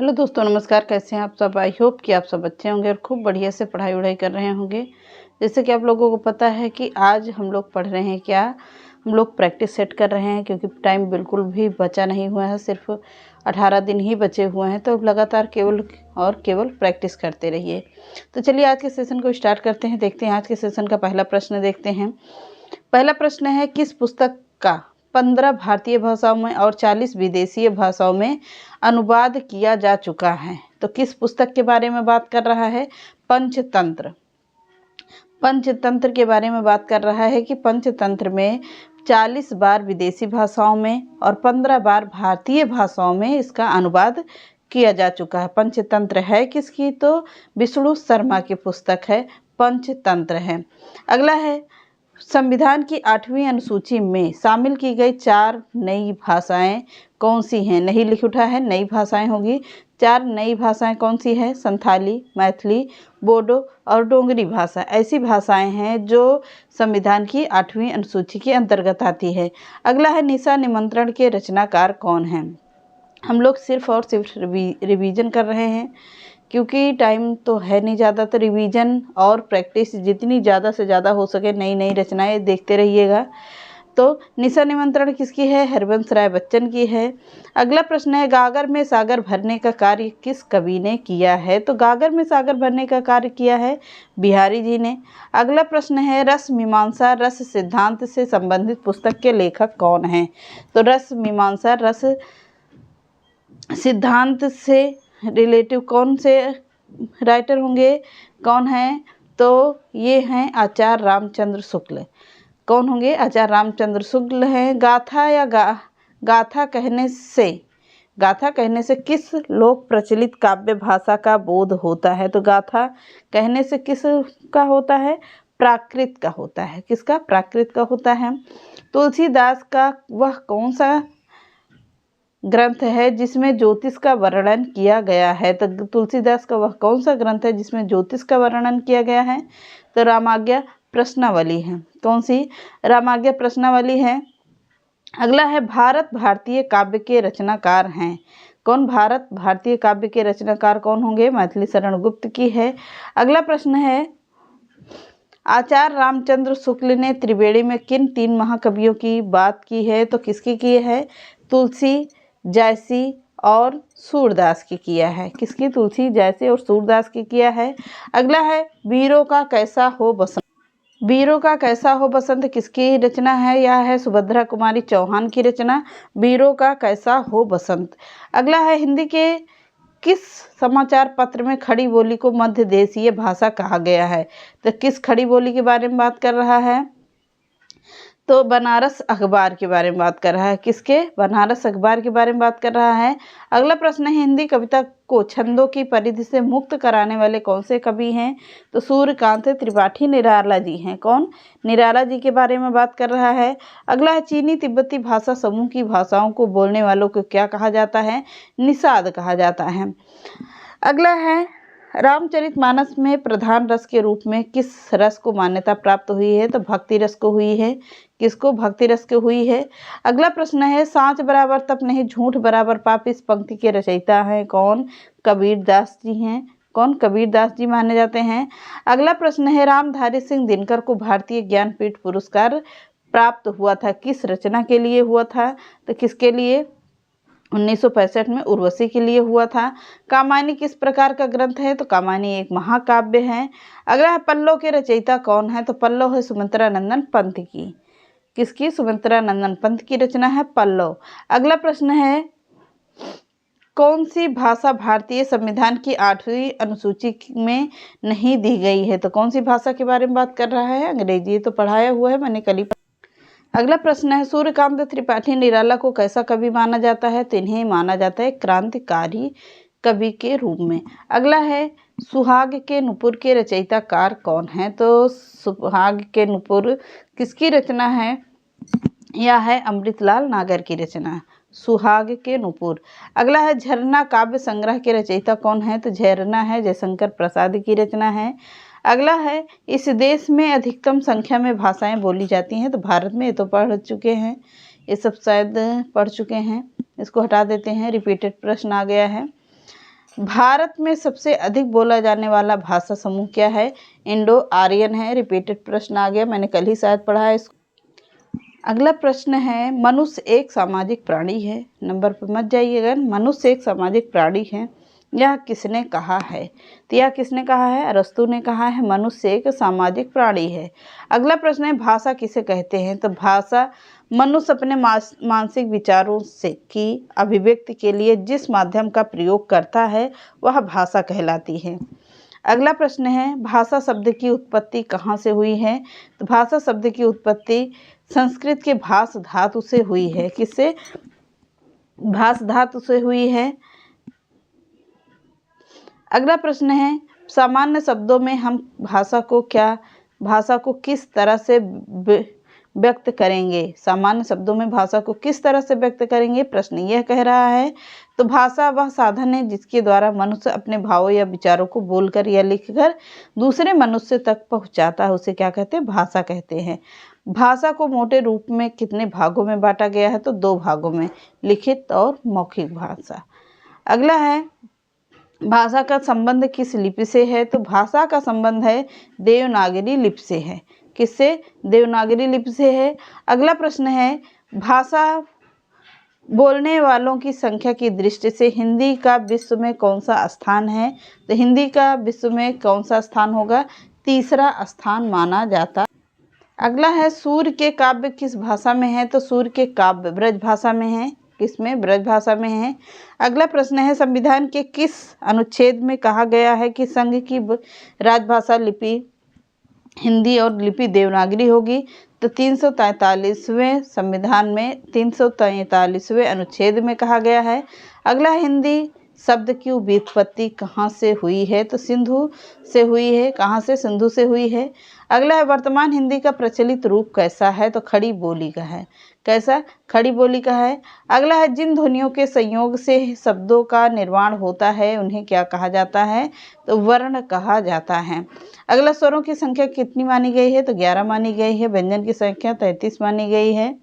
Hello दोस्तों, नमस्कार। कैसे हैं आप सब? आई होप कि आप सब अच्छे होंगे और खूब बढ़िया से पढ़ाई वढ़ाई कर रहे होंगे। जैसे कि आप लोगों को पता है कि आज हम लोग पढ़ रहे हैं क्या, हम लोग प्रैक्टिस सेट कर रहे हैं, क्योंकि टाइम बिल्कुल भी बचा नहीं हुआ है, सिर्फ 18 दिन ही बचे हुए हैं। तो लगातार केवल और केवल प्रैक्टिस करते रहिए। तो चलिए आज के सेशन को स्टार्ट करते हैं। देखते हैं आज के सेशन का पहला प्रश्न देखते हैं। पहला प्रश्न है, किस पुस्तक का 15 भारतीय भाषाओं में और 40 विदेशी भाषाओं में अनुवाद किया जा चुका है? तो किस पुस्तक के बारे में बात कर रहा है? पंचतंत्र। पंचतंत्र के बारे में बात कर रहा है कि पंचतंत्र में 40 बार विदेशी भाषाओं में और 15 बार भारतीय भाषाओं में इसका अनुवाद किया जा चुका है। पंचतंत्र है किसकी? तो विष्णु शर्मा की पुस्तक है, पंचतंत्र है। अगला है, संविधान की 8वीं अनुसूची में शामिल की गई 4 नई भाषाएं कौन सी हैं? नहीं लिख उठा है, नई भाषाएं होगी। 4 नई भाषाएं कौन सी है? संथाली, मैथिली, बोडो और डोगरी भाषा ऐसी भाषाएं हैं जो संविधान की 8वीं अनुसूची के अंतर्गत आती है। अगला है, निशा निमंत्रण के रचनाकार कौन हैं? हम लोग सिर्फ और सिर्फ रिवीजन कर रहे हैं, क्योंकि टाइम तो है नहीं ज़्यादा, तो रिवीजन और प्रैक्टिस जितनी ज़्यादा से ज़्यादा हो सके नई नई रचनाएं देखते रहिएगा। तो निशा निमंत्रण किसकी है? हरिवंश राय बच्चन की है। अगला प्रश्न है, गागर में सागर भरने का कार्य किस कवि ने किया है? तो गागर में सागर भरने का कार्य किया है बिहारी जी ने। अगला प्रश्न है, रस मीमांसा रस सिद्धांत से संबंधित पुस्तक के लेखक कौन हैं? तो रस मीमांसा रस सिद्धांत से रिलेटिव कौन से राइटर होंगे, कौन हैं? तो ये हैं आचार्य रामचंद्र शुक्ल। कौन होंगे? आचार्य रामचंद्र शुक्ल हैं। गाथा या गाथा कहने से किस लोक प्रचलित काव्य भाषा का बोध होता है? तो गाथा कहने से किस का होता है? प्राकृत का होता है। किसका? प्राकृत का होता है। तुलसीदास का वह कौन सा ग्रंथ है जिसमें ज्योतिष का वर्णन किया गया है? तो तुलसीदास का वह कौन सा ग्रंथ है जिसमें ज्योतिष का वर्णन किया गया है? तो रामाज्ञा प्रश्नावली है। कौन सी? रामाज्ञा प्रश्नावली है। अगला है, भारत भारतीय काव्य के रचनाकार हैं कौन? भारत भारतीय काव्य के रचनाकार कौन होंगे? मैथिली शरण गुप्त की है। अगला प्रश्न है, आचार्य रामचंद्र शुक्ल ने त्रिवेणी में किन 3 महाकवियों की बात की है? तो किसकी की है? तुलसी, जयसी और सूरदास की किया है। किसकी? तुलसी, जयसी और सूरदास की किया है। अगला है, वीरों का कैसा हो बसंत। वीरों का कैसा हो बसंत किसकी रचना है? यह है सुभद्रा कुमारी चौहान की रचना, वीरों का कैसा हो बसंत। अगला है, हिंदी के किस समाचार पत्र में खड़ी बोली को मध्य देशीय भाषा कहा गया है? तो किस खड़ी बोली के बारे में बात कर रहा है? तो बनारस अखबार के बारे में बात कर रहा है। किसके? बनारस अखबार के बारे में बात कर रहा है। अगला प्रश्न है, हिंदी कविता को छंदों की परिधि से मुक्त कराने वाले कौन से कवि हैं? तो सूर्यकांत त्रिपाठी निराला जी हैं। कौन? निराला जी के बारे में बात कर रहा है। अगला है, चीनी तिब्बती भाषा समूह की भाषाओं को बोलने वालों को क्या कहा जाता है? निषाद कहा जाता है। अगला है, रामचरितमानस में प्रधान रस के रूप में किस रस को मान्यता प्राप्त हुई है? तो भक्ति रस को हुई है। किसको? भक्ति रस को हुई है। अगला प्रश्न है, सांच बराबर तप नहीं झूठ बराबर पाप इस पंक्ति के रचयिता हैं कौन? कबीरदास जी हैं। कौन? कबीरदास जी माने जाते हैं। अगला प्रश्न है, रामधारी सिंह दिनकर को भारतीय ज्ञानपीठ पुरस्कार प्राप्त हुआ था किस रचना के लिए हुआ था? तो किसके लिए? 1965 में उर्वशी के लिए हुआ था। कामायनी किस प्रकार का ग्रंथ है? तो कामायनी एक महाकाव्य है। अगला है, पल्लव के रचयिता कौन है? तो पल्लव है सुमित्रा नंदन पंत की। किसकी? सुमित्रा नंदन पंत की रचना है पल्लव। अगला प्रश्न है, कौन सी भाषा भारतीय संविधान की 8वीं अनुसूची में नहीं दी गई है? तो कौन सी भाषा के बारे में बात कर रहा है? अंग्रेजी। तो पढ़ाया हुआ है मैंने कल ही। अगला प्रश्न है, सूर्यकांत त्रिपाठी निराला को कैसा कवि माना जाता है? तो इन्हें माना जाता है क्रांतिकारी कवि के रूप में। अगला है, सुहाग के नुपुर के रचयिताकार कौन है? तो सुहाग के नुपुर किसकी रचना है? यह है अमृतलाल नागर की रचना, सुहाग के नुपुर। अगला है, झरना काव्य संग्रह के रचयिता कौन है? तो झरना है जयशंकर प्रसाद की रचना है। अगला है, इस देश में अधिकतम संख्या में भाषाएं बोली जाती हैं? तो भारत में। ये तो पढ़ चुके हैं, ये सब शायद पढ़ चुके हैं, इसको हटा देते हैं, रिपीटेड प्रश्न आ गया है। भारत में सबसे अधिक बोला जाने वाला भाषा समूह क्या है? इंडो आर्यन है। रिपीटेड प्रश्न आ गया, मैंने कल ही शायद पढ़ा है इसको। अगला प्रश्न है, मनुष्य एक सामाजिक प्राणी है। नंबर पर मत जाइएगा। मनुष्य एक सामाजिक प्राणी है, यह किसने कहा है? तो यह किसने कहा है? अरस्तू ने कहा है मनुष्य एक सामाजिक प्राणी है। अगला प्रश्न है, भाषा किसे कहते हैं? तो भाषा मनुष्य अपने मानसिक विचारों से की अभिव्यक्ति के लिए जिस माध्यम का प्रयोग करता है वह भाषा कहलाती है। अगला प्रश्न है, भाषा शब्द की उत्पत्ति कहाँ से हुई है? तो भाषा शब्द की उत्पत्ति संस्कृत के भाष धातु से हुई है। किससे? भाष धातु से हुई है। अगला प्रश्न है, सामान्य शब्दों में हम भाषा को किस तरह से व्यक्त करेंगे? सामान्य शब्दों में भाषा को किस तरह से व्यक्त करेंगे? प्रश्न यह कह रहा है। तो भाषा वह साधन है जिसके द्वारा मनुष्य अपने भावों या विचारों को बोलकर या लिखकर दूसरे मनुष्य तक पहुंचाता है, उसे क्या कहते हैं? भाषा कहते हैं। भाषा को मोटे रूप में कितने भागों में बांटा गया है? तो 2 भागों में, लिखित और मौखिक भाषा। अगला है, भाषा का संबंध किस लिपि से है? तो भाषा का संबंध है देवनागरी लिपि से है। किससे? देवनागरी लिपि से है। अगला प्रश्न है, भाषा बोलने वालों की संख्या की दृष्टि से हिंदी का विश्व में कौन सा स्थान है? तो हिंदी का विश्व में कौन सा स्थान होगा? 3रा स्थान माना जाता। अगला है, सूर्य के काव्य किस भाषा में है? तो सूर्य के काव्य ब्रज भाषा में है। किसमें? ब्रज भाषा में है। अगला प्रश्न है, संविधान के किस अनुच्छेद में कहा गया है कि संघ की राजभाषा लिपि हिंदी और लिपि देवनागरी होगी? तो 343वें संविधान में 343वें अनुच्छेद में कहा गया है। अगला, हिंदी शब्द की व्युत्पत्ति कहाँ से हुई है? तो सिंधु से हुई है। कहाँ से? सिंधु से हुई है। अगला है, वर्तमान हिंदी का प्रचलित रूप कैसा है? तो खड़ी बोली का है। कैसा? खड़ी बोली का है। अगला है, जिन ध्वनियों के संयोग से शब्दों का निर्माण होता है उन्हें क्या कहा जाता है? तो वर्ण कहा जाता है। अगला, स्वरों की संख्या कितनी मानी गई है? तो 11 मानी गई है। व्यंजन की संख्या 33 मानी गई है।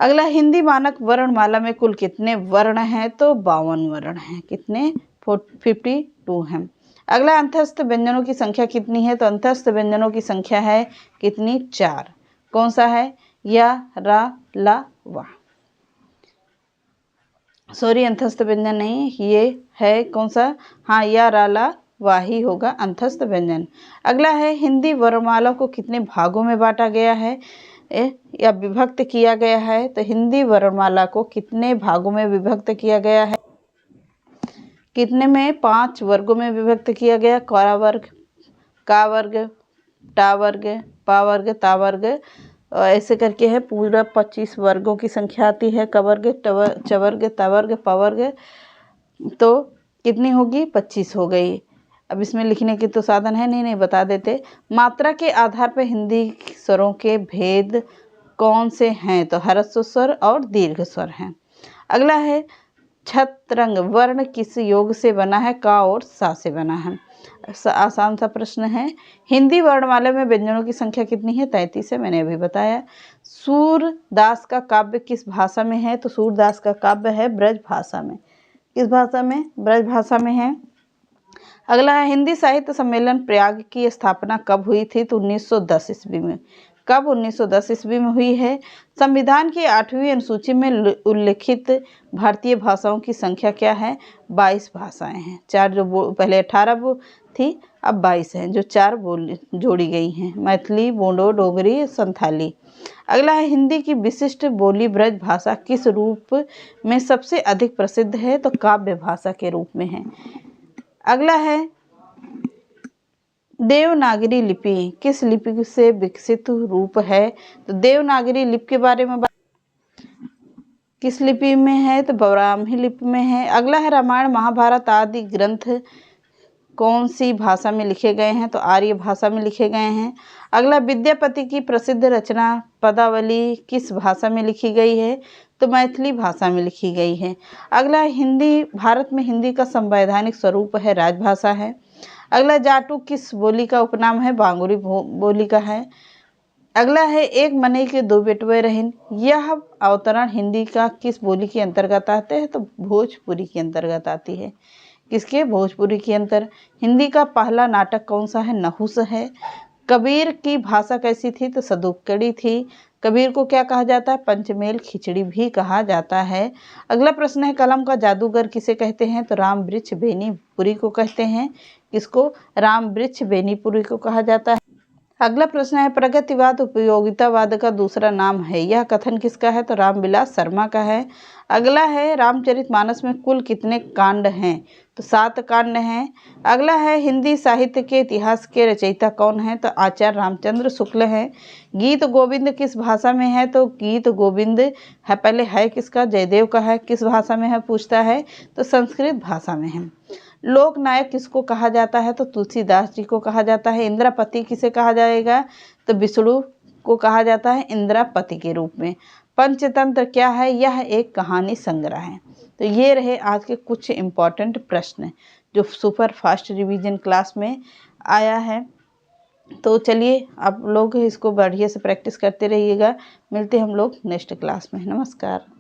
अगला, हिंदी मानक वर्णमाला में कुल कितने वर्ण हैं? तो 52 वर्ण हैं। कितने? 52 हैं। अगला, अंतस्थ व्यंजनों की संख्या कितनी है? तो अंतस्थ व्यंजनों की संख्या है कितनी? 4। कौन सा है? या, रा, ला, वा। सॉरी, अंतस्थ व्यंजन नहीं, ये है कौन सा? हाँ, या, रा, ला, वा ही होगा अंतस्थ व्यंजन। अगला है, हिंदी वर्णमाला को कितने भागों में बांटा गया है या विभक्त किया गया है? तो हिंदी वर्णमाला को कितने भागों में विभक्त किया गया है? कितने में? 5 वर्गों में विभक्त किया गया। कौरा वर्ग, का वर्ग, टा वर्ग, पा वर्ग, ता वर्ग, ऐसे करके है पूरा 25 वर्गों की संख्या आती है। क वर्ग, च वर्ग, ता वर्ग, प वर्ग, तो कितनी होगी? 25 हो गई। अब इसमें लिखने के तो साधन है नहीं बता देते। मात्रा के आधार पर हिंदी स्वरों के भेद कौन से हैं? तो ह्रस्व स्वर और दीर्घ स्वर हैं। अगला है, छत्रंग वर्ण किस योग से बना है? का और सा से बना है। आसान सा प्रश्न है। हिंदी वर्णमाला में व्यंजनों की संख्या कितनी है? 33 है, मैंने अभी बताया। सूरदास का काव्य किस भाषा में है? तो सूरदास का काव्य है ब्रज भाषा में। किस भाषा में? ब्रज भाषा में है। अगला है, हिंदी साहित्य सम्मेलन प्रयाग की स्थापना कब हुई थी? तो 1910 ईस्वी में। कब? 1910 ईस्वी में हुई है। संविधान की 8वीं अनुसूची में उल्लिखित भारतीय भाषाओं की संख्या क्या है? 22 भाषाएं हैं। 4 जो पहले 18 थी, अब 22 हैं जो 4 जोड़ी गई हैं। मैथिली, बोडो, डोगरी, संथाली। अगला है, हिंदी की विशिष्ट बोली ब्रज भाषा किस रूप में सबसे अधिक प्रसिद्ध है? तो काव्य भाषा के रूप में है। अगला है, देवनागरी लिपि किस लिपि से विकसित रूप है? तो देवनागरी लिपि के बारे में किस लिपि में है? तो ब्राह्मी लिपि में है। अगला है, रामायण महाभारत आदि ग्रंथ कौन सी भाषा में लिखे गए हैं? तो आर्य भाषा में लिखे गए हैं। अगला, विद्यापति की प्रसिद्ध रचना पदावली किस भाषा में लिखी गई है? तो मैथिली भाषा में लिखी गई है। अगला, हिंदी भारत में हिंदी का संवैधानिक स्वरूप है राजभाषा है। अगला, जाटू किस बोली का उपनाम है? बांगुरी बोली का है। अगला है, एक मनई के 2 बेटवे रहिन, यह अवतरण हिंदी का किस बोली के अंतर्गत आते हैं? तो भोजपुरी के अंतर्गत आती है। किसके? भोजपुरी के अंदर। हिंदी का पहला नाटक कौन सा है? नहुस है। कबीर की भाषा कैसी थी? तो सदुक्कड़ी थी। कबीर को क्या कहा जाता है? पंचमेल खिचड़ी भी कहा जाता है। अगला प्रश्न है, कलम का जादूगर किसे कहते हैं? तो राम वृक्ष बेनीपुरी को कहते हैं। किसको? राम वृक्ष बेनीपुरी को कहा जाता है। अगला प्रश्न है, प्रगतिवाद उपयोगितावाद का दूसरा नाम है, यह कथन किसका है? तो रामविलास शर्मा का है। अगला है, रामचरितमानस में कुल कितने कांड हैं? तो 7 कांड हैं। अगला है, हिंदी साहित्य के इतिहास के रचयिता कौन है? तो आचार्य रामचंद्र शुक्ल हैं। गीत गोविंद किस भाषा में है? तो गीत गोविंद है, पहले है किसका? जयदेव का है। किस भाषा में है पूछता है? तो संस्कृत भाषा में है। लोक नायक किसको कहा जाता है? तो तुलसीदास जी को कहा जाता है। इंद्रापति किसे कहा जाएगा? तो विष्णु को कहा जाता है इंद्रापति के रूप में। पंचतंत्र क्या है? यह एक कहानी संग्रह है। तो ये रहे आज के कुछ इम्पॉर्टेंट प्रश्न जो सुपर फास्ट रिवीजन क्लास में आया है। तो चलिए आप लोग इसको बढ़िया से प्रैक्टिस करते रहिएगा। मिलते हैं हम लोग नेक्स्ट क्लास में। नमस्कार।